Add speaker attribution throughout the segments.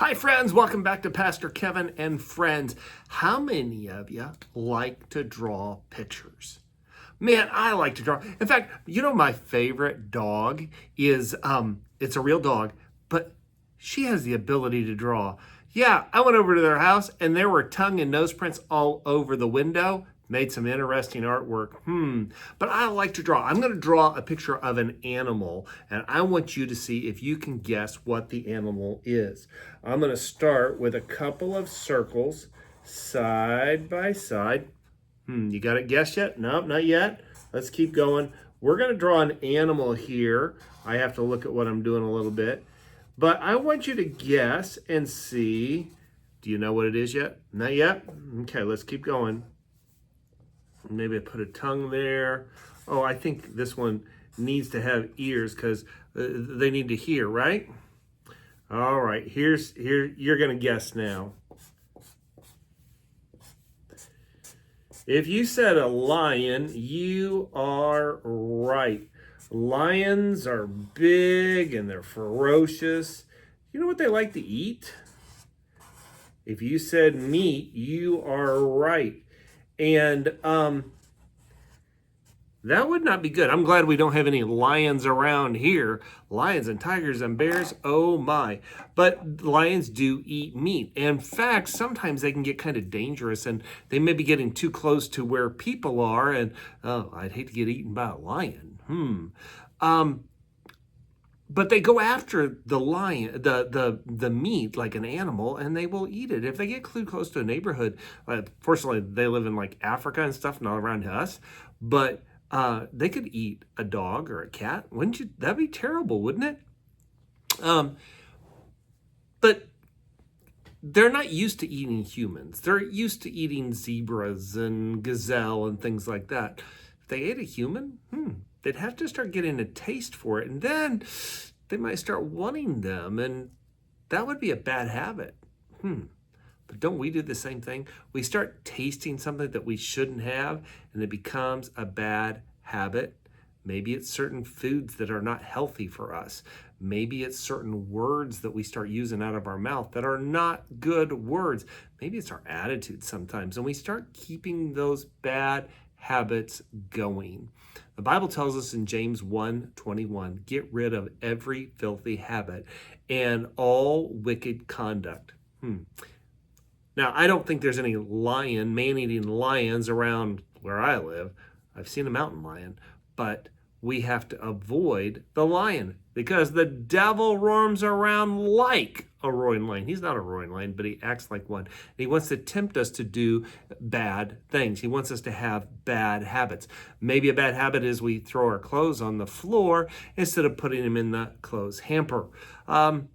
Speaker 1: Hi friends, welcome back to Pastor Kevin and Friends. How many of you like to draw pictures? Man, I like to draw. In fact, my favorite dog is, it's a real dog, but she has the ability to draw. Yeah, I went over to their house and there were tongue and nose prints all over the window. Made some interesting artwork. But I like to draw. I'm going to draw a picture of an animal, and I want you to see if you can guess what the animal is. I'm going to start with a couple of circles side by side. You got it guessed yet? Nope, not yet. Let's keep going. We're going to draw an animal here. I have to look at what I'm doing a little bit. But I want you to guess and see. Do you know what it is yet? Not yet? Okay, let's keep going. Maybe I put a tongue there. Oh, I think this one needs to have ears because they need to hear, right? All right, here you're gonna guess now. If you said a lion, you are right. Lions are big and they're ferocious. You know what they like to eat? If you said meat, you are right. And that would not be good. I'm glad we don't have any lions around here. Lions and tigers and bears, oh my. But lions do eat meat. In fact, sometimes they can get kind of dangerous and they may be getting too close to where people are. And I'd hate to get eaten by a lion. But they go after the lion, the meat like an animal, and they will eat it. If they get too close to a neighborhood, fortunately they live in like Africa and stuff, not around us, but they could eat a dog or a cat. Wouldn't you? That'd be terrible, wouldn't it? But they're not used to eating humans. They're used to eating zebras and gazelle and things like that. If they ate a human, they'd have to start getting a taste for it, and then they might start wanting them, and that would be a bad habit. But don't we do the same thing? We start tasting something that we shouldn't have, and it becomes a bad habit. Maybe it's certain foods that are not healthy for us. Maybe it's certain words that we start using out of our mouth that are not good words. Maybe it's our attitude sometimes, and we start keeping those bad habits going. The Bible tells us in James 1:21, get rid of every filthy habit and all wicked conduct. Now, I don't think there's any man-eating lions around where I live. I've seen a mountain lion, but we have to avoid the lion because the devil roams around like a roaring lion. He's not a roaring lion, but he acts like one. And he wants to tempt us to do bad things. He wants us to have bad habits. Maybe a bad habit is we throw our clothes on the floor instead of putting them in the clothes hamper. And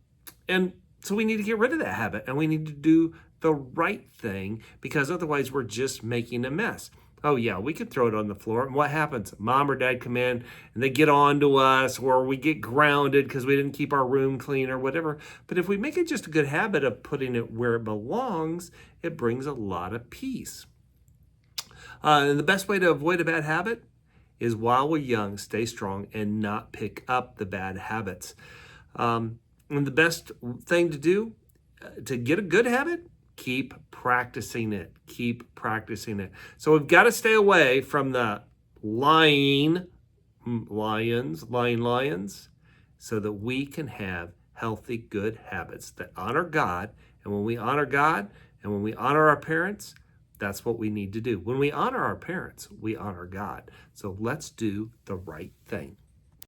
Speaker 1: so we need to get rid of that habit, and we need to do the right thing because otherwise we're just making a mess. Oh yeah, we could throw it on the floor, and what happens? Mom or dad come in and they get on to us, or we get grounded because we didn't keep our room clean or whatever. But if we make it just a good habit of putting it where it belongs, it brings a lot of peace. And the best way to avoid a bad habit is while we're young, stay strong and not pick up the bad habits. And the best thing to do to get a good habit, keep practicing it. Keep practicing it. So we've got to stay away from the lions, so that we can have healthy, good habits that honor God. And when we honor God and when we honor our parents, that's what we need to do. When we honor our parents, we honor God. So let's do the right thing.